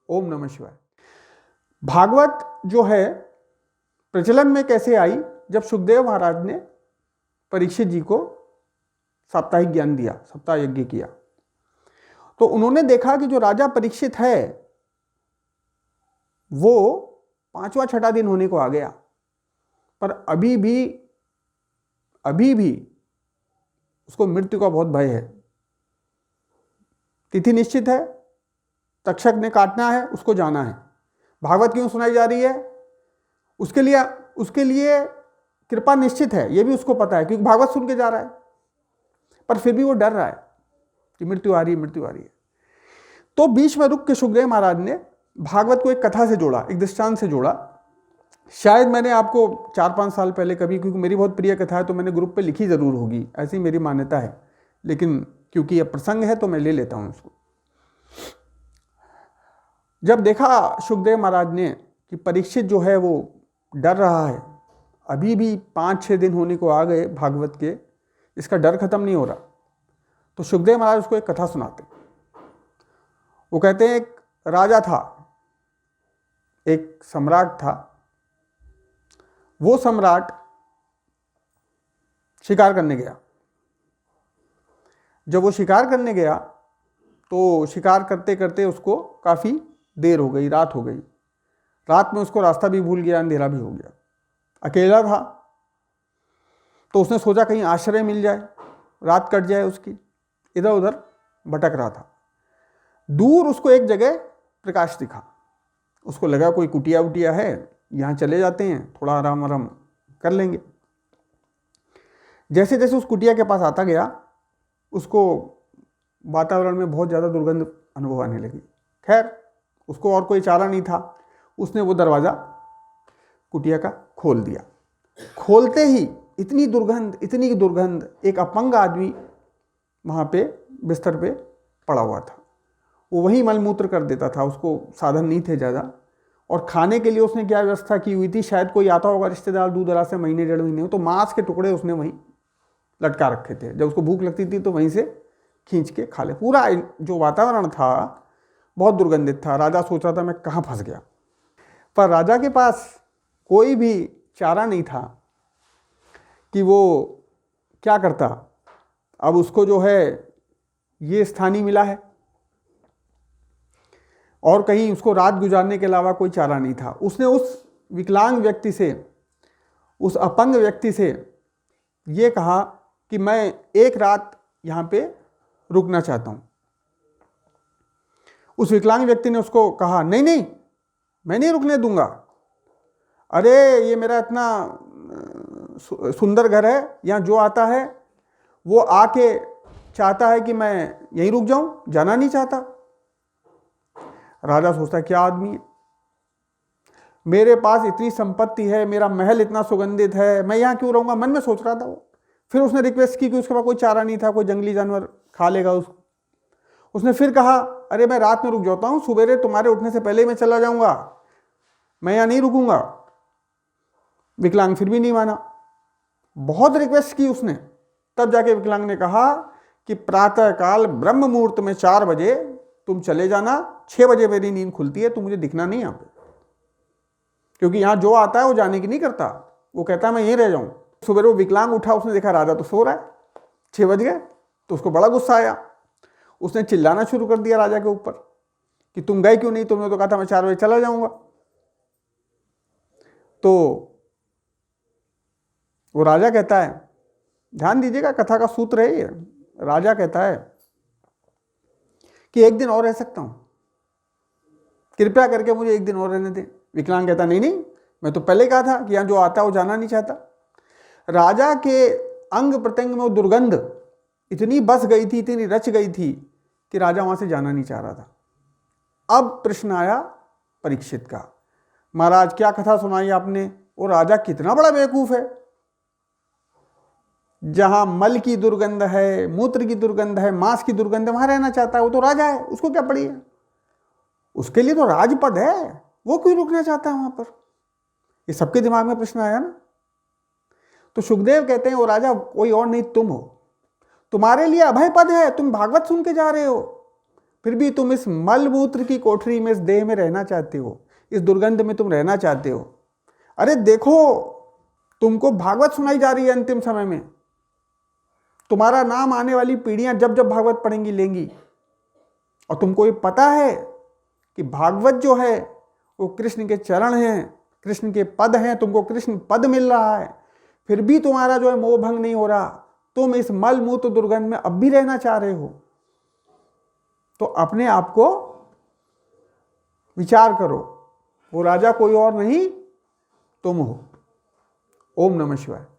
ओम नमः शिवाय। भागवत जो है प्रचलन में कैसे आई? जब सुखदेव महाराज ने परीक्षित जी को साप्ताहिक ज्ञान दिया, सप्ताह यज्ञ किया, तो उन्होंने देखा कि जो राजा परीक्षित है वो 5वां 6ठा दिन होने को आ गया, पर अभी भी उसको मृत्यु का बहुत भय है। तिथि निश्चित है, तक्षक ने काटना है, उसको जाना है। भागवत क्यों सुनाई जा रही है? उसके लिए कृपा निश्चित है, यह भी उसको पता है, क्योंकि भागवत सुन के जा रहा है, पर फिर भी वो डर रहा है कि मृत्यु आ रही है। तो बीच में रुक के सुखदेव महाराज ने भागवत को एक कथा से जोड़ा, एक दृष्टांत से जोड़ा। शायद मैंने आपको 4-5 साल पहले कभी, क्योंकि मेरी बहुत प्रिय कथा है तो मैंने ग्रुप पे लिखी जरूर होगी, ऐसी मेरी मान्यता है, लेकिन क्योंकि यह प्रसंग है तो मैं ले लेता हूं इसको। जब देखा सुखदेव महाराज ने कि परीक्षित जो है वो डर रहा है, अभी भी 5-6 दिन होने को आ गए भागवत के, इसका डर खत्म नहीं हो रहा, तो सुखदेव महाराज उसको एक कथा सुनाते। वो कहते हैं एक राजा था, एक सम्राट था। वो सम्राट शिकार करने गया। जब वो शिकार करने गया तो शिकार करते करते उसको काफी देर हो गई, रात हो गई। रात में उसको रास्ता भी भूल गया, अंधेरा भी हो गया, अकेला था। तो उसने सोचा कहीं आश्रय मिल जाए, रात कट जाए उसकी। इधर उधर भटक रहा था। दूर उसको एक जगह प्रकाश दिखा। उसको लगा कोई कुटिया उटिया है, यहाँ चले जाते हैं, थोड़ा आराम आराम कर लेंगे। जैसे जैसे उस कुटिया के पास आता गया, उसको वातावरण में बहुत ज़्यादा दुर्गंध अनुभव आने लगी। खैर, उसको और कोई चारा नहीं था, उसने वो दरवाज़ा कुटिया का खोल दिया। खोलते ही इतनी दुर्गंध, एक अपंग आदमी वहाँ पे बिस्तर पे पड़ा हुआ था। वो वहीं मलमूत्र कर देता था, उसको साधन नहीं थे ज़्यादा। और खाने के लिए उसने क्या व्यवस्था की हुई थी, शायद कोई आता होगा रिश्तेदार दूर दराज से, महीने 1.5 महीने, तो मांस के टुकड़े उसने वहीं लटका रखे थे। जब उसको भूख लगती थी तो वहीं से खींच के खा ले। पूरा जो वातावरण था बहुत दुर्गंधित था। राजा सोच रहा था मैं कहाँ फंस गया, पर राजा के पास कोई भी चारा नहीं था कि वो क्या करता। अब उसको जो है ये स्थान ही मिला है और कहीं उसको रात गुजारने के अलावा कोई चारा नहीं था। उसने उस विकलांग व्यक्ति से, उस अपंग व्यक्ति से ये कहा कि मैं एक रात यहाँ पे रुकना चाहता हूँ। उस विकलांग व्यक्ति ने उसको कहा नहीं नहीं, मैं नहीं रुकने दूंगा। अरे ये मेरा इतना सुंदर घर है, यहाँ जो आता है वो आके चाहता है कि मैं यहीं रुक जाऊं, जाना नहीं चाहता। राजा सोचता है क्या आदमी है, मेरे पास इतनी संपत्ति है, मेरा महल इतना सुगंधित है, मैं यहाँ क्यों रहूँगा, मन में सोच रहा था वो। फिर उसने रिक्वेस्ट की कि उसके पास कोई चारा नहीं था, कोई जंगली जानवर खा लेगा उसको। उसने फिर कहा अरे मैं रात में रुक जाता हूँ, सुबेरे तुम्हारे उठने से पहले मैं चला जाऊँगा, मैं यहाँ नहीं रुकूंगा। विकलांग फिर भी नहीं माना। बहुत रिक्वेस्ट की उसने, तब जाके विकलांग ने कहा कि प्रातःकाल ब्रह्म मुहूर्त में 4 बजे तुम चले जाना, 6 बजे मेरी नींद खुलती है, तुम मुझे दिखना नहीं यहाँ पे, क्योंकि यहाँ जो आता है वो जाने की नहीं करता, वो कहता है मैं यहीं रह जाऊँ। सुबह वो विकलांग उठा, उसने देखा राजा तो सो रहा है, 6 बज गए, तो उसको बड़ा गुस्सा आया। उसने चिल्लाना शुरू कर दिया राजा के ऊपर कि तुम गए क्यों नहीं, तुमने तो कहा था मैं 4 बजे चला जाऊंगा। तो वो राजा कहता है, ध्यान दीजिएगा कथा का सूत्र है ये। राजा कहता है कि एक दिन और रह सकता हूं, कृपया करके मुझे एक दिन और रहने दें। विकलांग कहता नहीं नहीं, मैं तो पहले कहा था कि यहाँ जो आता है वो जाना नहीं चाहता। राजा के अंग प्रत्यंग में वो दुर्गंध इतनी बस गई थी, इतनी रच गई थी कि राजा वहां से जाना नहीं चाह रहा था। अब प्रश्न आया परीक्षित का, महाराज क्या कथा सुनाई आपने, वो राजा कितना बड़ा बेवकूफ है। जहां मल की दुर्गंध है, मूत्र की दुर्गंध है, मांस की दुर्गंध है, वहां रहना चाहता है। वो तो राजा है, उसको क्या पड़ी है, उसके लिए तो राजपद है, वो क्यों रुकना चाहता है वहां पर। ये सबके दिमाग में प्रश्न आया ना। तो सुखदेव कहते हैं वो राजा कोई और नहीं तुम हो, तुम्हारे लिए अभय पद है, तुम भागवत सुन के जा रहे हो, फिर भी तुम इस मल मूत्र की कोठरी में, इस देह में रहना चाहते हो, इस दुर्गंध में तुम रहना चाहते हो। अरे देखो, तुमको भागवत सुनाई जा रही है अंतिम समय में, तुम्हारा नाम आने वाली पीढ़ियां जब जब भागवत पढ़ेंगी लेंगी, और तुमको ये पता है कि भागवत जो है वो कृष्ण के चरण हैं, कृष्ण के पद हैं, तुमको कृष्ण पद मिल रहा है, फिर भी तुम्हारा जो है मोह भंग नहीं हो रहा, तुम इस मल मूत्र दुर्गंध में अब भी रहना चाह रहे हो। तो अपने आप को विचार करो, वो राजा कोई और नहीं तुम हो। ओम नमः शिवाय।